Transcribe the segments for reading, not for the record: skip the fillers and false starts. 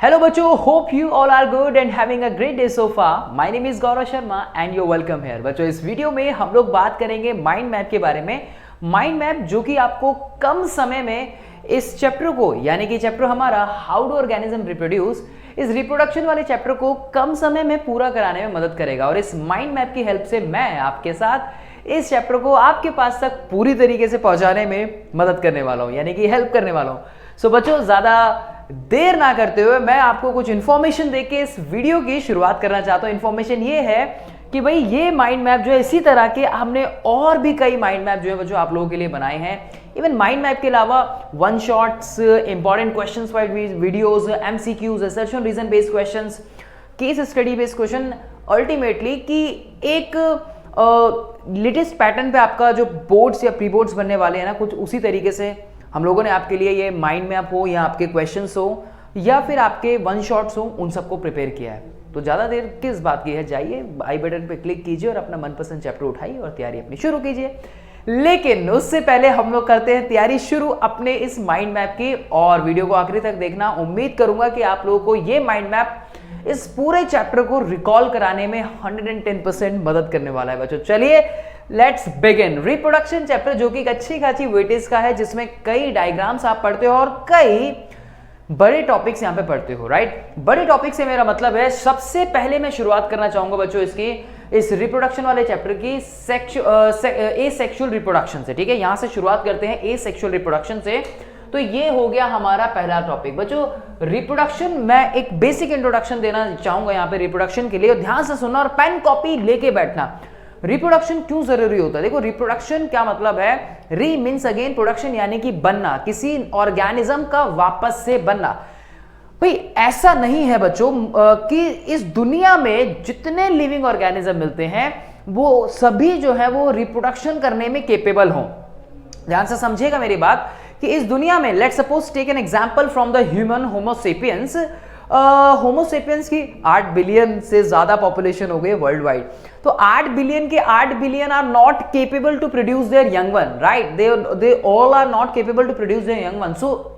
Hello बच्चों, hope you all are good and having a great day so far. My name is Gaurav Sharma and you're welcome here. बच्चों इस video में हम लोग बात करेंगे माइंड मैप के बारे में. माइंड मैप जो कि आपको कम समय में इस चैप्टर को, यानी कि चैप्टर हमारा हाउ डू ऑर्गेनिज्म रिप्रोड्यूस, इस रिप्रोडक्शन वाले चैप्टर को कम समय में पूरा कराने में मदद करेगा. और इस माइंड मैप की हेल्प से मैं आपके साथ इस चैप्टर को आपके पास तक पूरी तरीके से पहुंचाने में मदद करने वाला हूं, यानी कि हेल्प करने वाला हूं. सो बच्चों ज्यादा देर ना करते हुए मैं आपको कुछ इन्फॉर्मेशन देके इस वीडियो की शुरुआत करना चाहता हूं. इन्फॉर्मेशन ये है कि भाई ये माइंड मैप जो है, इसी तरह के हमने और भी कई माइंड मैप जो है जो आप लोगों के लिए बनाए हैं. इवन माइंड मैप के अलावा one shots, important questions wise videos, MCQs, assertion reason based questions, case study based question, ultimately कि एक लेटेस्ट पैटर्न पे आपका जो बोर्ड्स या प्री बोर्ड्स बनने वाले हैं ना, कुछ उसी तरीके से हम लोगों ने आपके लिए ये माइंड मैप हो या आपके क्वेश्चंस हो या फिर आपके वन शॉट्स हो, उन सबको प्रिपेयर किया है. तो ज़्यादा देर किस बात की है, जाइए आई बटन पे क्लिक कीजिए और अपना मनपसंद चैप्टर उठाइए और तैयारी अपनी शुरू कीजिए. लेकिन उससे पहले हम लोग करते हैं तैयारी शुरू अपने इस माइंड मैप की. और वीडियो को आखिरी तक देखना. उम्मीद करूंगा कि आप लोगों को ये माइंड मैप इस पूरे चैप्टर को रिकॉल कराने में 110% मदद करने वाला है. बच्चों चलिए लेट्स बिगिन. रिप्रोडक्शन चैप्टर जो कि एक अच्छी खासी वेटेज का है, जिसमें कई डायग्राम्स आप पढ़ते हो और कई बड़े टॉपिक्स यहां पे पढ़ते हो, राइट. बड़े टॉपिक से मेरा मतलब है, सबसे पहले मैं शुरुआत करना चाहूंगा बच्चों इसकी, इस रिप्रोडक्शन वाले चैप्टर की एसेक्सुअल रिप्रोडक्शन से. ठीक है, यहां से शुरुआत करते हैं एसेक्सुअल रिप्रोडक्शन से. तो ये हो गया हमारा पहला टॉपिक. बच्चों रिप्रोडक्शन, मैं एक बेसिक इंट्रोडक्शन देना चाहूंगा यहां पे रिप्रोडक्शन के लिए. ध्यान से सुनना और पेन कॉपी लेके बैठना. रिप्रोडक्शन क्यों जरूरी होता है? देखो रिप्रोडक्शन क्या मतलब है. री मीन्स अगेन, प्रोडक्शन यानी कि बनना, किसी ऑर्गेनिज्म का वापस से बनना. भाई ऐसा नहीं है बच्चों कि इस दुनिया में जितने लिविंग ऑर्गेनिज्म मिलते हैं वो सभी जो है वो रिप्रोडक्शन करने में केपेबल हों. ध्यान से समझिएगा मेरी बात कि इस दुनिया में, let's suppose take an example from the human homo sapiens. Homo sapiens की 8 बिलियन से ज्यादा पॉपुलेशन हो गई वर्ल्ड वाइड. तो 8 बिलियन के 8 billion are not capable to produce their young one, right. They all are not capable to produce their young one. So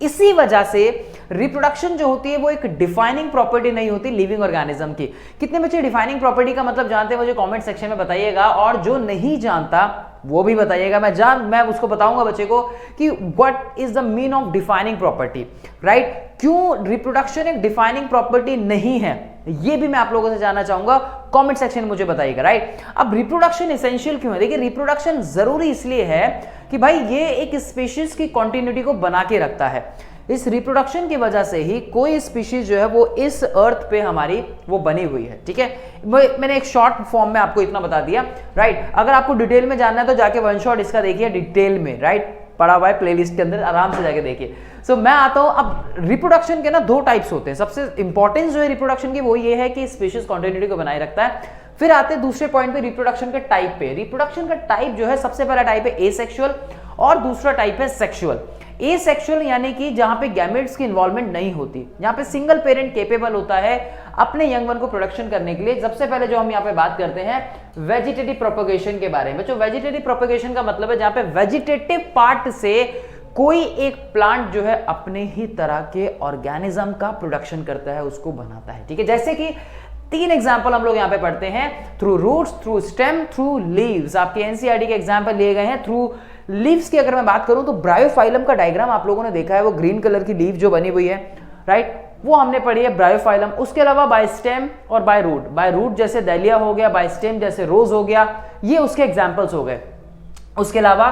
इसी वजह से रिप्रोडक्शन जो होती है वो एक डिफाइनिंग प्रॉपर्टी नहीं होती लिविंग ऑर्गेनिज्म की. कितने बच्चे डिफाइनिंग प्रॉपर्टी का मतलब जानते हैं मुझे कमेंट सेक्शन में बताइएगा, और जो नहीं जानता वो भी बताइएगा. मैं उसको बताऊंगा बच्चे को कि what is the mean of defining property, right. क्यों रिप्रोडक्शन एक डिफाइनिंग प्रॉपर्टी नहीं है, ये भी मैं आप लोगों से जानना चाहूंगा. कमेंट सेक्शन में मुझे बताइएगा, राइट. अब रिप्रोडक्शन एसेंशियल क्यों है? देखिए रिप्रोडक्शन जरूरी इसलिए है कि भाई ये एक स्पीशीज की कंटिन्यूटी को बना के रखता है. इस रिप्रोडक्शन की वजह से ही कोई स्पीशीज जो है वो इस अर्थ पे हमारी वो बनी हुई है. ठीक है, मैंने एक शॉर्ट फॉर्म में आपको इतना बता दिया, राइट. अगर आपको डिटेल में जानना है तो जाके वन शॉट इसका देखिए डिटेल में, राइट, पड़ा हुआ है प्लेलिस्ट के अंदर, आराम से जाके देखिए. सो मैं आता हूं. अब रिप्रोडक्शन के ना 2 टाइप्स होते हैं. सबसे इंपॉर्टेंस जो है रिप्रोडक्शन की वो ये है कि स्पीशीज कंटिन्यूटी को बनाए रखता है. फिर आते हैं दूसरे पॉइंट पे, रिप्रोडक्शन के टाइप पे. रिप्रोडक्शन का टाइप जो है, सबसे पहला टाइप है एसेक्सुअल और दूसरा टाइप है सेक्सुअल. एसेक्सुअल यानी कि जहां पे गैमेट्स की इन्वॉल्वमेंट नहीं होती, जहां पे सिंगल पेरेंट केपेबल होता है अपने यंग वन को प्रोडक्शन करने के लिए. सबसे पहले जो हम यहाँ पे बात करते हैं वेजिटेटिव प्रोपेगेशन के बारे में. जो वेजिटेटिव प्रोपेगेशन का मतलब है जहां पे वेजिटेटिव पार्ट से कोई एक प्लांट जो है अपने ही तरह के ऑर्गेनिज्म का प्रोडक्शन करता है, उसको बनाता है. ठीक है, जैसे कि 3 एग्जाम्पल हम लोग यहां पे पढ़ते हैं. Through roots, through stem, through leaves. आपके एनसीईआरटी के एग्जाम्पल लिए गए हैं. थ्रू लीव्स की अगर मैं बात करूं तो ब्रायोफाइलम का डायग्राम आप लोगों ने देखा है, वो ग्रीन कलर की लीव जो बनी हुई है, राइट, वो हमने पढ़ी है ब्रायोफाइलम. उसके अलावा बाय स्टेम और बाय रूट. बाय रूट जैसे डैलिया हो गया, बाय स्टेम जैसे रोज हो गया, ये उसके एग्जाम्पल्स हो गए. उसके अलावा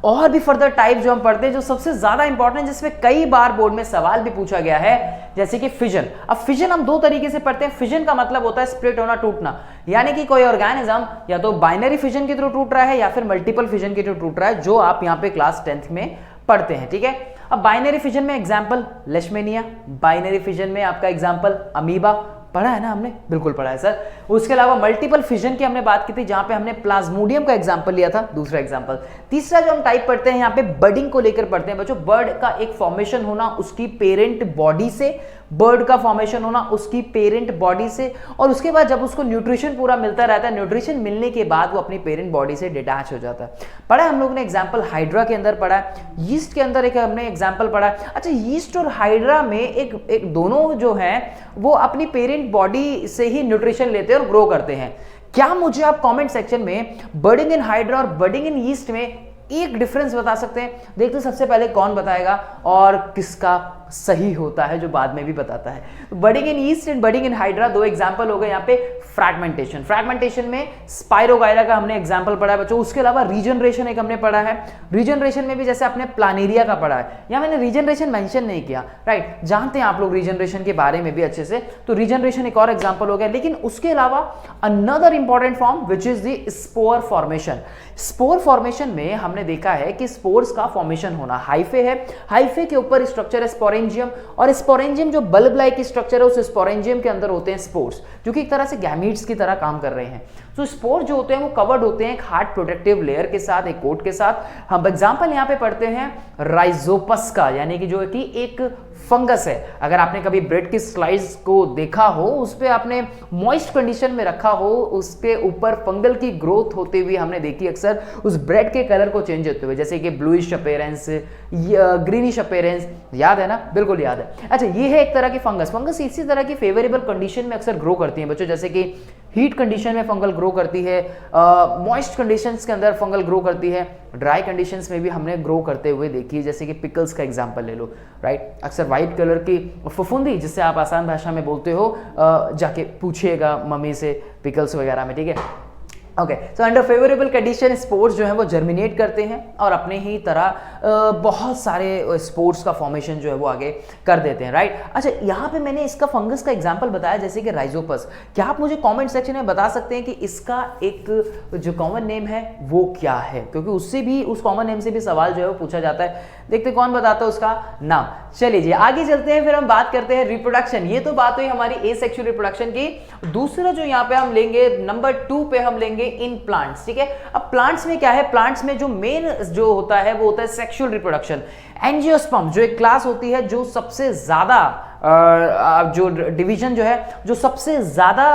और भी फर्दर टाइप जो हम पढ़ते हैं, जो सबसे ज्यादा इंपॉर्टेंट, जिसमें कई बार बोर्ड में सवाल भी पूछा गया है, जैसे कि फिजन. अब फिजन हम 2 तरीके से पढ़ते हैं. फिजन का मतलब होता है स्प्लिट होना, टूटना, यानी कि कोई ऑर्गेनिज्म या तो बाइनरी फिजन के थ्रू टूट रहा है या फिर मल्टीपल फिजन के थ्रू टूट रहा है, जो आप यहाँ पे क्लास 10th में पढ़ते हैं. ठीक है, अब बाइनरी फिजन में एग्जाम्पल लेशमेनिया. बाइनरी फिजन में आपका एग्जाम्पल अमीबा. पढ़ा है ना हमने? बिल्कुल पढ़ा है सर. उसके अलावा मल्टीपल फिजन की हमने बात की थी, जहां पे हमने प्लाज्मोडियम का एग्जांपल लिया था, दूसरा एग्जांपल. तीसरा जो हम टाइप पढ़ते हैं यहाँ पे बर्डिंग को लेकर पढ़ते हैं बच्चों. बर्ड का एक फॉर्मेशन होना उसकी पेरेंट बॉडी से, बर्ड का फॉर्मेशन होना उसकी पेरेंट बॉडी से, और उसके बाद जब उसको न्यूट्रिशन पूरा मिलता रहता है, न्यूट्रिशन मिलने के बाद वो अपनी पेरेंट बॉडी से डिटैच हो जाता है। पढ़ा है हम लोग ने एग्जाम्पल हाइड्रा के अंदर पढ़ा है, यीस्ट के अंदर एक हमने एग्जाम्पल पढ़ा है। अच्छा, यीस्ट और हाइड्रा में एक दोनों जो है वो अपनी पेरेंट बॉडी से ही न्यूट्रिशन लेते हैं और ग्रो करते हैं। क्या मुझे आप कमेंट सेक्शन में बर्डिंग इन हाइड्रा और बर्डिंग इन यीस्ट में एक डिफरेंस बता सकते हैं? देखते सबसे पहले कौन बताएगा और किसका सही होता है, जो बाद में भी बताता है। Budding in yeast and budding in hydra दो एग्जांपल हो गए यहाँ पे। फ्रैगमेंटेशन में स्पाइरोगायरा का हमने एग्जांपल पढ़ा है बच्चों। उसके अलावा रीजनरेशन एक हमने पढ़ा है। रीजनरेशन में भी जैसे आपने प्लानेरिया का पढ़ा है, यहाँ मैंने रीजनरेशन मेंशन नहीं किया, राइट, जानते हैं आप लोग रीजनरेशन के बारे में भी अच्छे से, तो रीजनरेशन एक और एग्जाम्पल हो गया। लेकिन उसके अलावा another important form which is the spore formation. Spore formation में हमने देखा है कि स्पोर्स का फॉर्मेशन होना, हाइफे है, हाइफे के ऊपर स्ट्रक्चर है स्पोरेंजियम, और स्पोरेंजियम जो बल्ब लाइक स्ट्रक्चर है, उस स्पोरेंजियम के अंदर होते हैं स्पोर्स, जो कि एक तरह से गैमीट्स की तरह काम कर रहे हैं। तो स्पोर जो होते हैं वो कवर्ड होते हैं एक हार्ड प्रोटेक्टिव लेयर के साथ, एक कोट के साथ। हम एग्जांपल यहाँ पे पढ़ते हैं राइजोपस का, यानी कि जो कि एक फंगस है। अगर आपने कभी ब्रेड की स्लाइस को देखा हो, उस पे आपने मॉइस्ट कंडीशन में रखा हो, उसके ऊपर फंगल की ग्रोथ होते हुए हमने देखी अक्सर उस ब्रेड के कलर को चेंज होते हुए, जैसे कि ब्लूइश अपीयरेंस, ग्रीनिश अपीयरेंस, याद है ना? बिल्कुल याद है। अच्छा, ये है एक तरह की फंगस इसी तरह की फेवरेबल कंडीशन में अक्सर ग्रो करती है बच्चों, जैसे कि हीट कंडीशन में फंगल ग्रो करती है, मॉइस्ट कंडीशंस के अंदर फंगल ग्रो करती है, ड्राई कंडीशंस में भी हमने ग्रो करते हुए देखी है, जैसे कि पिकल्स का एग्जांपल ले लो, राइट। अक्सर वाइट कलर की फफूंदी, जिससे आप आसान भाषा में बोलते हो, जाके पूछिएगा मम्मी से पिकल्स वगैरह में, ठीक है। Okay, so under favourable condition sports जो है वो जर्मिनेट करते हैं और अपने ही तरह बहुत सारे स्पोर्ट्स का फॉर्मेशन जो है वो आगे कर देते हैं, राइट। अच्छा, यहाँ पे मैंने इसका फंगस का एग्जांपल बताया, जैसे कि राइजोपस। क्या आप मुझे कमेंट सेक्शन में बता सकते हैं कि इसका एक जो कॉमन नेम है वो क्या है? क्योंकि उससे भी, उस कॉमन नेम से भी सवाल जो है वो पूछा जाता है। देखते कौन बताता है उसका नाम। चलिए जी, आगे चलते हैं, फिर हम बात करते हैं रिप्रोडक्शन। ये तो बात हुई हमारी एसेक्सुअल रिप्रोडक्शन की। दूसरा जो यहाँ पे हम लेंगे, नंबर 2 पे हम लेंगे इन प्लांट्स, ठीक है। अब प्लांट्स में क्या है? प्लांट्स में जो मेन जो होता है वो होता है सेक्सुअल रिप्रोडक्शन। एंजियोस्पर्म जो एक क्लास होती है जो सबसे ज्यादा जो डिवीजन जो है जो सबसे ज्यादा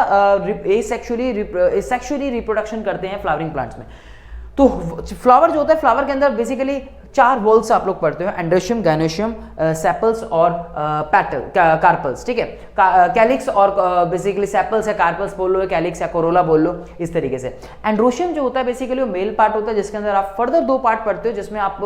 सेक्सुअली रिप्रोडक्शन करते हैं फ्लावरिंग प्लांट्स में। तो फ्लावर जो होता है, फ्लावर के अंदर बेसिकली 4 वॉल्स आप लोग पढ़ते हो, एंड्रोशियम, गायनोशियम, सेपल्स और पैटल, कार्पल्स, ठीक है। कैलिक्स और बेसिकली सेपल्स या कार्पल्स बोल लो, कैलिक्स या कोरोला बोल लो, इस तरीके से। एंड्रोशियम जो होता है बेसिकली वो मेल पार्ट होता है, जिसके अंदर आप फर्दर 2 पार्ट पढ़ते हो, जिसमें आप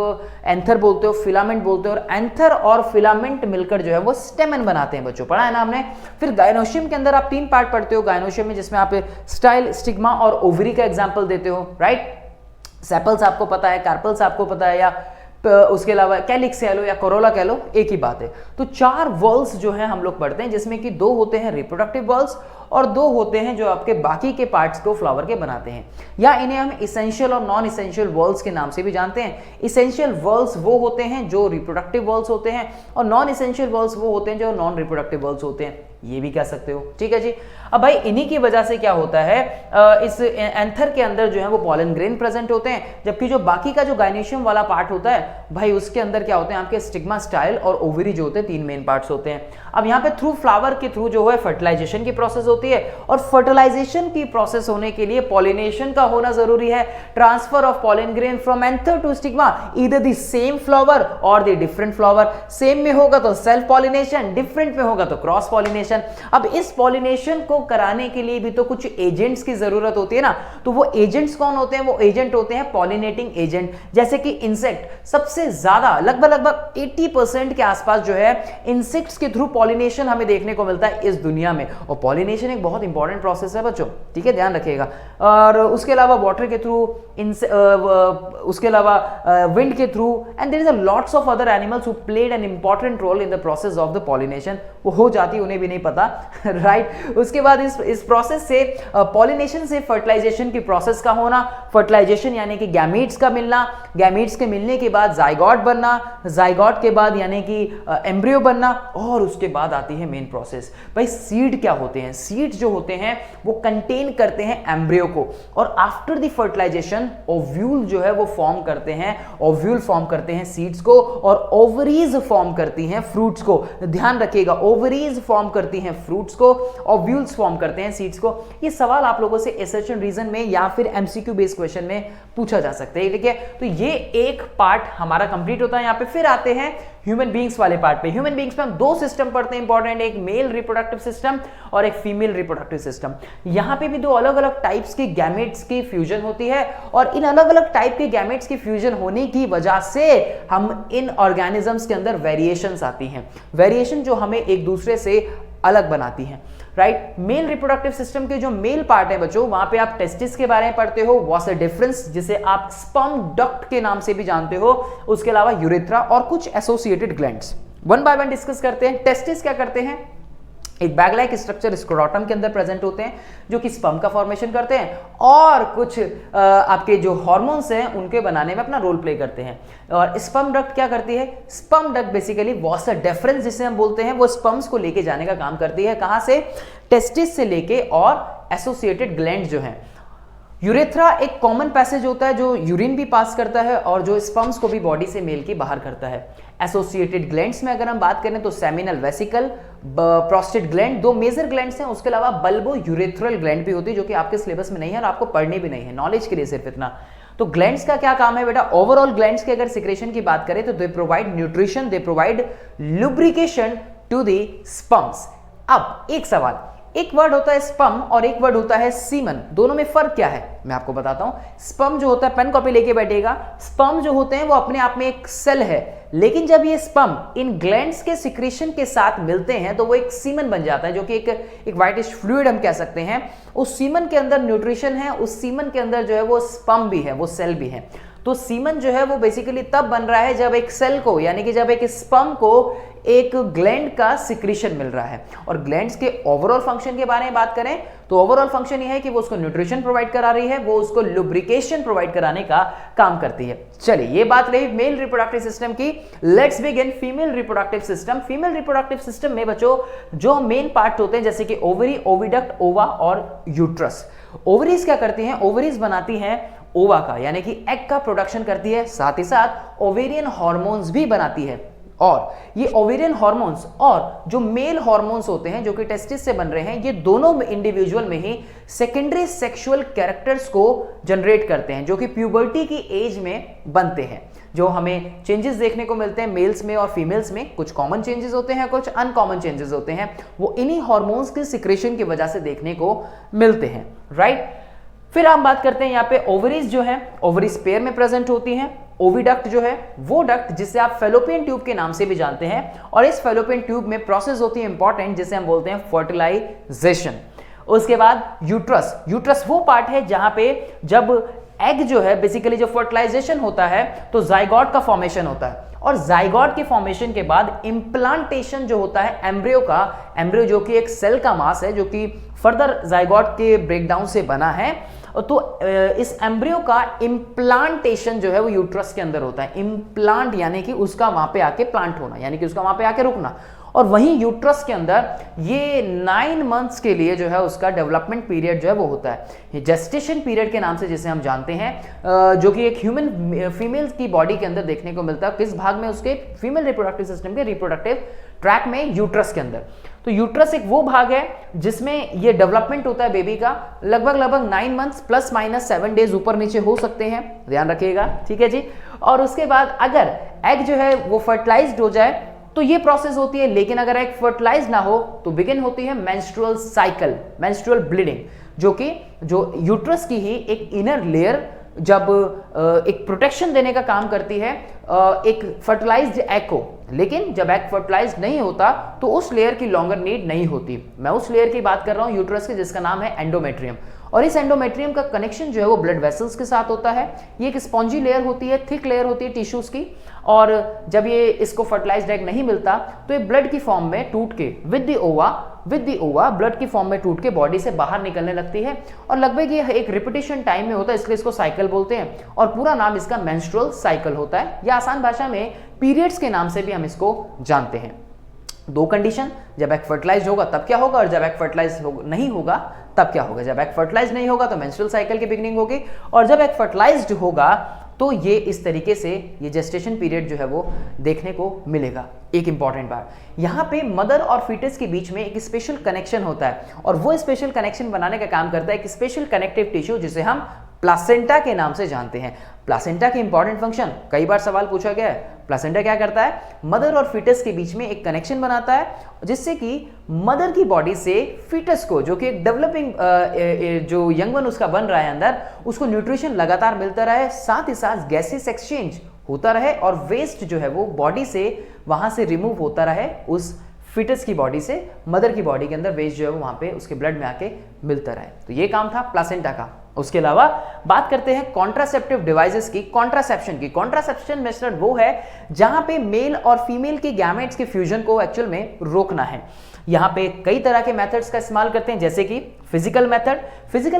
एंथर बोलते हो, फिलामेंट बोलते हो, और एंथर और फिलामेंट मिलकर जो है वो स्टेमन बनाते हैं बच्चों, पढ़ा है ना हमने। फिर गायनोशियम के अंदर आप 3 पार्ट पढ़ते हो, गायनोशियम में, जिसमें आप स्टाइल, स्टिग्मा और ओवरी का एग्जाम्पल देते हो, राइट। सेपल्स आपको पता है, कार्पल्स आपको पता है, या उसके अलावा कैलिक्स कह लो या कोरोला कह लो, एक ही बात है। तो 4 वॉल्स जो है हम लोग पढ़ते हैं, जिसमें कि 2 होते हैं रिप्रोडक्टिव वॉल्स और 2 होते हैं जो आपके बाकी के पार्ट्स को फ्लावर के बनाते हैं, या इन्हें हम इसेंशियल और नॉन इसेंशियल वॉल्स के नाम से भी जानते हैं। इसेंशियल वॉल्स वो होते हैं जो रिप्रोडक्टिव वॉल्स होते हैं, और नॉन इसेंशियल वॉल्स वो होते हैं जो नॉन रिप्रोडक्टिव वॉल्स होते हैं, ये भी कह सकते हो, ठीक है जी। अब भाई इन्हीं की वजह से क्या होता है, इस एंथर के अंदर जो है वो पॉलन ग्रेन प्रेजेंट होते हैं, जबकि जो बाकी का जो गायनेशियम वाला पार्ट होता है भाई, उसके अंदर क्या होते हैं आपके स्टिग्मा, स्टाइल और ओवरी जो होते हैं, 3 मेन पार्ट्स होते हैं। अब यहाँ पे थ्रू फ्लावर के थ्रू जो है फर्टिलाइजेशन की प्रोसेस होती है, और फर्टिलाइजेशन की प्रोसेस होने के लिए पॉलिनेशन का होना जरूरी है। Transfer of pollen grain from anther to stigma, either the same flower और द डिफरेंट फ्लावर। सेम में होगा तो सेल्फ पॉलिनेशन, डिफरेंट में होगा तो क्रॉस पॉलिनेशन। अब इस पॉलिनेशन को कराने के लिए भी तो कुछ एजेंट्स की जरूरत होती है ना, तो वो एजेंट्स कौन होते हैं? वो एजेंट होते हैं पॉलिनेटिंग एजेंट, जैसे कि इंसेक्ट। सबसे ज्यादा लगभग 80% के आसपास जो है इंसेक्ट्स के थ्रू पॉलिनेशन हमें देखने को मिलता है इस दुनिया में, और पॉलिनेशन एक बहुत इंपॉर्टेंट प्रोसेस है बच्चों, ठीक है, ध्यान रखिएगा। और उसके अलावा वाटर के थ्रू, उसके अलावा विंड के थ्रू, and there is a lots of other animals who played an important role in the process of the pollination. वो हो जाती, उन्हें भी नहीं पता राइट। उसके बाद इस प्रोसेस से पॉलिनेशन से फर्टिलाइजेशन की प्रोसेस का होना, फर्टिलाइजेशन यानी कि गैमीट्स का मिलना, गैमीट्स के मिलने के बाद जाइगोट बनना, जाइगोट के बाद यानी कि एम्ब्रियो बनना, और उसके बाद आती है मेन प्रोसेस। भाई सीड क्या होते हैं? सीड जो होते हैं वो कंटेन करते हैं एम्ब्रियो को, और आफ्टर द फर्टिलाइजेशन ओव्यूल जो है वो फॉर्म करते हैं, ओव्यूल फॉर्म करते हैं सीड्स को, और ओवरीज फॉर्म करती हैं फ्रूट्स को। ध्यान रखिएगा, ओवरीज फॉर्म करती हैं फ्रूट्स को, ओव्यूल्स फॉर्म करते हैं सीड्स को। ये सवाल आप लोगों से असर्शन रीजन में या फिर एमसीक्यू बेस्ड क्वेश्चन में पूछा जा सकता है, ठीक है। तो ये एक पार्ट हमारा कंप्लीट होता है यहाँ पे। फिर आते हैं ह्यूमन बींग्स वाले पार्ट पे। ह्यूमन बींग्स में हम दो सिस्टम पढ़ते हैं इंपॉर्टेंट, एक मेल रिप्रोडक्टिव सिस्टम और एक फीमेल रिप्रोडक्टिव सिस्टम। यहाँ पे भी दो अलग अलग टाइप्स की गैमेट्स की फ्यूजन होती है, और इन अलग अलग टाइप के गैमेट्स की फ्यूजन होने की वजह से हम इन ऑर्गेनिजम्स के अंदर वेरिएशंस आती हैं, वेरिएशन जो हमें एक दूसरे से अलग बनाती हैं, राइट। मेल रिप्रोडक्टिव सिस्टम के जो मेल पार्ट है बच्चों, वहां पे आप टेस्टिस के बारे में पढ़ते हो, वॉस डिफरेंस जिसे आप स्पर्म डक्ट के नाम से भी जानते हो, उसके अलावा यूरेथ्रा और कुछ associated glands. One by one discuss करते हैं। टेस्टिस क्या करते हैं? एक बैग लाइक स्ट्रक्चर स्क्रोटम के अंदर प्रेजेंट होते हैं जो कि स्पर्म का फॉर्मेशन करते हैं, और कुछ आपके जो हार्मोन्स हैं उनके बनाने में अपना रोल प्ले करते हैं। और स्पर्म डक्ट क्या करती है? Sperm duct basically was difference जिसे हम बोलते हैं, वो स्पर्म्स को लेके जाने का काम करती है। कहां से? टेस्टिस से लेके, और एसोसिएटेड ग्लैंड जो हैं। यूरेथ्रा एक कॉमन पैसेज होता है जो यूरिन भी पास करता है और जो स्पर्म्स को भी बॉडी से मेल के बाहर करता है। एसोसिएटेड ग्लैंड्स में अगर हम बात करें तो सेमिनल वेसिकल, प्रोस्टेट ग्लैंड, दो मेजर ग्लैंड्स हैं। उसके अलावा बल्बो यूरेथ्रल ग्लैंड भी होती है जो कि आपके सिलेबस में नहीं है और आपको पढ़नी भी नहीं है, नॉलेज के लिए सिर्फ इतना। तो ग्लैंड्स का क्या काम है बेटा? ओवरऑल ग्लैंड्स के अगर सिक्रेशन की बात करें तो they provide nutrition, they provide lubrication to the sperms. अब एक सवाल, एक वर्ड होता है स्पर्म और एक वर्ड होता है सीमन, दोनों में फर्क क्या है मैं आपको बताता हूं। स्पर्म जो होता है, पेन कॉपी लेके बैठेगा, स्पर्म जो होते हैं वो अपने आप में एक सेल है, लेकिन जब ये स्पर्म इन ग्लैंड्स के सिक्रेशन के साथ मिलते हैं तो वो एक सीमन बन जाता है, जो कि एक व्हाइटिश फ्लूइड हम कह सकते हैं। उस सीमन के अंदर न्यूट्रिशन है, उस सीमन के अंदर जो है वो स्पर्म भी है, वो सेल भी है। तो सीमन जो है वो बेसिकली तब बन रहा है जब एक सेल को, यानी कि जब एक स्पर्म को एक ग्लैंड का सिक्रीशन मिल रहा है। और ग्लैंड्स के ओवरऑल फंक्शन के बारे में बात करें तो ओवरऑल फंक्शन ये है कि वो उसको न्यूट्रिशन प्रोवाइड करा रही है, वो उसको लुब्रिकेशन प्रोवाइड कराने का काम करती है। चलिए, ये बात रही मेल रिप्रोडक्टिव सिस्टम की। Let's begin female reproductive system. Female reproductive system में बच्चों जो मेन पार्ट होते हैं जैसे कि ओवरी, ओविडक्ट, ओवा और यूट्रस। ओवरीज क्या करती हैं? ओवरीज बनाती हैं ओवा का, यानी कि एग का प्रोडक्शन करती है, साथ ही साथ ओवेरियन हार्मोन्स भी बनाती है। और ये ओवेरियन हार्मोन्स और जो मेल हार्मोन्स होते हैं जो कि टेस्टिस से बन रहे हैं, ये दोनों इंडिविजुअल में ही सेकेंडरी सेक्सुअल कैरेक्टर्स को जनरेट करते हैं, जो कि प्यूबर्टी की एज में बनते हैं। जो हमें चेंजेस देखने को मिलते हैं मेल्स में और फीमेल्स में, कुछ कॉमन चेंजेस होते हैं, कुछ अनकॉमन चेंजेस होते हैं, वो इन्हीं हार्मोन्स के सिक्रेशन की वजह से देखने को मिलते हैं, राइट। फिर हम बात करते हैं यहाँ पे ओवरीज जो है, ओवरीज पेयर में प्रेजेंट होती हैं। ओविडक्ट जो है वो डक्ट जिसे आप फेलोपियन ट्यूब के नाम से भी जानते हैं, और इस फेलोपियन ट्यूब में प्रोसेस होती है इंपॉर्टेंट जिसे हम बोलते हैं फर्टिलाइजेशन। उसके बाद यूट्रस। यूट्रस वो पार्ट है जहां पे जब एग जो है बेसिकली जो फर्टिलाइजेशन होता है तो जाइगोट का फॉर्मेशन होता है, और जाइगोट के फॉर्मेशन के बाद इम्प्लांटेशन जो होता है एम्ब्रियो का, एम्ब्रियो जो कि एक सेल का मास है जो कि फर्दर जाइगोट के ब्रेकडाउन से बना है, तो इस एम्ब्रियो का इम्प्लांटेशन जो है वो यूट्रस के अंदर होता है। इम्प्लांट यानी कि उसका वहां पे आके प्लांट होना, यानी कि उसका वहां पे आके रुकना। और वहीं यूट्रस के अंदर ये 9 मंथ्स के लिए जो है उसका डेवलपमेंट पीरियड जो है वो होता है, ये जेस्टेशन पीरियड के नाम से जिसे हम जानते हैं, जो कि एक ह्यूमन फीमेल की बॉडी के अंदर देखने को मिलता है। किस भाग में? उसके फीमेल रिप्रोडक्टिव सिस्टम के रिप्रोडक्टिव ट्रैक में, यूट्रस के अंदर। तो यूट्रस एक वो भाग है जिसमें ये डेवलपमेंट होता है बेबी का, लगभग 9 मंथ्स प्लस माइनस 7 डेज ऊपर नीचे हो सकते हैं, ध्यान रखिएगा, ठीक है जी। और उसके बाद अगर एग जो है वो फर्टिलाइज्ड हो जाए तो ये प्रोसेस होती है, लेकिन अगर एग फर्टिलाइज ना हो तो बिगिन होती है मेंस्ट्रुअल साइकिल, मेंस्ट्रुअल ब्लीडिंग, जो यूट्रस की ही एक इनर लेयर जब एक प्रोटेक्शन देने का काम करती है एक फर्टिलाइज्ड एग को। लेकिन जब एग फर्टिलाइज्ड नहीं होता तो उस लेयर की लॉन्गर नीड नहीं होती। मैं उस लेयर की बात कर रहा हूं यूट्रस के जिसका नाम है एंडोमेट्रियम। और इस एंडोमेट्रियम का कनेक्शन जो है वो ब्लड वेसल्स के साथ होता है। ये एक स्पॉन्जी लेयर होती है, थिक लेयर होती है टिश्यूज की, और जब ये इसको फर्टिलाइज्ड एग नहीं मिलता तो ये ब्लड की फॉर्म में टूट के विद द ओवा ब्लड की फॉर्म में टूट के बॉडी से बाहर निकलने लगती है, और लगभग ये एक रिपीटेशन टाइम में होता है, इसलिए इसको साइकिल बोलते हैं, और पूरा नाम इसका मेंस्ट्रुअल साइकिल होता है, या आसान भाषा में पीरियड्स के नाम से भी हम इसको जानते हैं। दो कंडीशन, जब एग फर्टिलाइज होगा तब क्या होगा, और जब एग फर्टिलाइज नहीं होगा तब क्या होगा। जब एग फर्टिलाइज नहीं होगा तो मेंस्ट्रुअल साइकिल की बिगिनिंग होगी, और जब एग फर्टिलाइज्ड होगा तो ये इस तरीके से ये जेस्टेशन पीरियड जो है वो देखने को मिलेगा। एक इंपॉर्टेंट बात, यहाँ पे मदर और फीटस के बीच में एक स्पेशल कनेक्शन होता है, और वो स्पेशल कनेक्शन बनाने का काम करता है एक स्पेशल कनेक्टिव टिश्यू जिसे हम प्लासेंटा के नाम से जानते हैं। प्लासेंटा के इंपॉर्टेंट फंक्शन, कई बार सवाल पूछा गया है, प्लासेंटा क्या करता है, मदर और फीटस के बीच में एक कनेक्शन बनाता है, जिससे कि मदर की बॉडी से फीटस को, जो कि एक डेवलपिंग जो यंग वन उसका बन रहा है अंदर, उसको न्यूट्रिशन लगातार मिलता रहे, साथ ही साथ गैसेस एक्सचेंज होता रहे, और वेस्ट जो है वो बॉडी से वहां से रिमूव होता रहे, उस फीटस की बॉडी से मदर की बॉडी के अंदर वेस्ट जो है वो वहां पे उसके ब्लड में आके मिलता रहे। तो ये काम था प्लासेंटा का। उसके अलावा बात करते हैं कॉन्ट्रासेप्टिव डिवाइसेस की, कॉन्ट्रासेप्शन की। कॉन्ट्रासेप्शन मेथड वो है जहां पे मेल और फीमेल के गैमेट्स के फ्यूजन को एक्चुअल में रोकना है। यहाँ पे कई तरह के मेथड्स का इस्तेमाल करते हैं, जैसे कि फिजिकल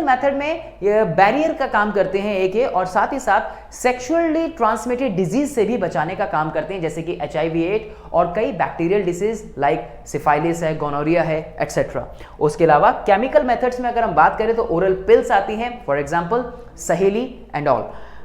मेथड में बैरियर का काम करते हैं एक ये, और साथ ही साथ सेक्सुअली ट्रांसमिटेड डिजीज से भी बचाने का काम करते हैं, जैसे कि HIV/AIDS और कई बैक्टीरियल डिजीज लाइक सिफाइलिस है, गोनोरिया है, एक्सेट्रा। उसके अलावा केमिकल मेथड्स में अगर हम बात करें तो ओरल पिल्स आती हैं, फॉर एग्जाम्पल सहेली एंड ऑल।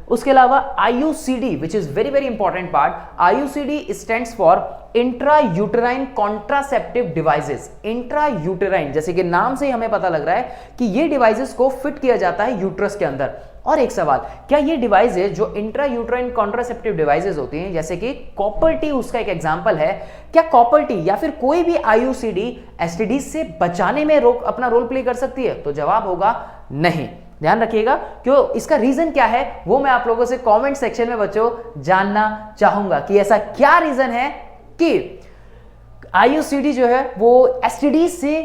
उसके अलावा IUCD which is very very important part, IUCD stands for intrauterine contraceptive devices. Intrauterine, जैसे कि नाम से ही हमें पता लग रहा है कि ये डिवाइसेस को फिट किया जाता है यूट्रस के अंदर। और एक सवाल, क्या ये डिवाइसेस जो इंट्रायूटेराइन कॉन्ट्रासेप्टिव डिवाइसेस होती हैं, जैसे कि कॉपर टी उसका एक एग्जांपल है, क्या कॉपर टी या फिर कोई भी IUCD STD से बचाने में अपना रोल प्ले कर सकती है? तो जवाब होगा नहीं। ध्यान रखिएगा, क्यों, इसका रीजन क्या है वो मैं आप लोगों से कमेंट सेक्शन में बच्चों जानना चाहूंगा कि ऐसा क्या रीजन है कि IUCD जो है वो STD से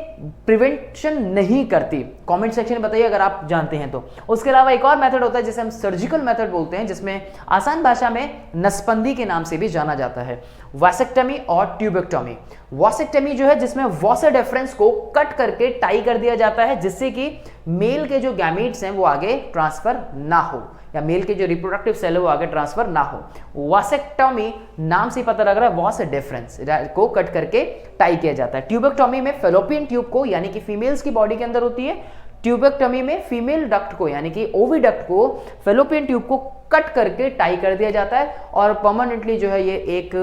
प्रिवेंशन नहीं करती। कमेंट सेक्शन में बताइए अगर आप जानते हैं तो। उसके अलावा एक और मेथड होता है जिसे हम सर्जिकल मेथड बोलते हैं, जिसमें आसान भाषा में नसबंदी के नाम से भी जाना जाता है, वासेक्टमी और ट्यूबेक्टोमी। वासेक्टमी जो है जिसमें वास डिफरेंस को कट करके टाई कर दिया जाता है, जिससे कि मेल के जो गैमीट्स हैं वो आगे ट्रांसफर ना हो, या मेल के जो रिप्रोडक्टिव सेल है वो आगे ट्रांसफर ना हो। वासेक्टोमी नाम से पता लग रहा है, वास डिफरेंस को कट करके टाई किया जाता है। ट्यूबेक्टोमी में फेलोपियन ट्यूब को, यानी कि फीमेल्स की बॉडी के अंदर होती है, ट्यूबेक्टोमी में फीमेल डक्ट को, यानी कि ओविडक्ट को, फेलोपियन ट्यूब को कट करके टाई कर दिया जाता है, और परमानेंटली जो है ये एक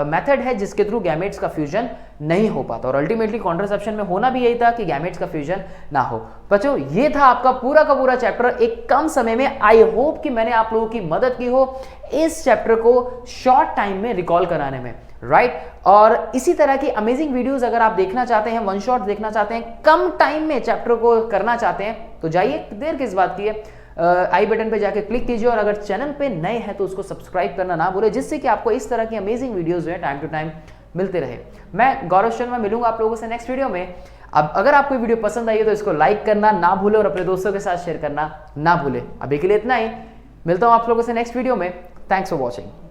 मेथड है जिसके थ्रू गैमेट्स का फ्यूजन नहीं हो पाता, और अल्टीमेटली कॉन्ट्रासेप्शन में होना भी यही था कि गैमेट्स का फ्यूजन ना हो। बच्चों ये था आपका पूरा का पूरा चैप्टर एक कम समय में। आई होप कि मैंने आप लोगों की मदद की हो इस चैप्टर को शॉर्ट टाइम में रिकॉल कराने में, राइट। और इसी तरह की अमेजिंग वीडियोस अगर आप देखना चाहते हैं, वन शॉट देखना चाहते हैं, कम टाइम में चैप्टर को करना चाहते हैं, तो जाइए, देर किस बात की है, आई बटन पे जाके क्लिक कीजिए, और अगर चैनल पे नए हैं तो उसको सब्सक्राइब करना ना भूलें, जिससे कि आपको इस तरह की अमेजिंग वीडियोस जो है टाइम टू टाइम मिलते रहे। मैं गौरव शर्मा मिलूंगा आप लोगों से नेक्स्ट वीडियो में। अब अगर आपको वीडियो पसंद आई है तो इसको लाइक करना ना भूले और अपने दोस्तों के साथ शेयर करना ना भूले। अभी के लिए इतना ही, मिलता हूं आप लोगों से नेक्स्ट वीडियो में। Thanks for watching.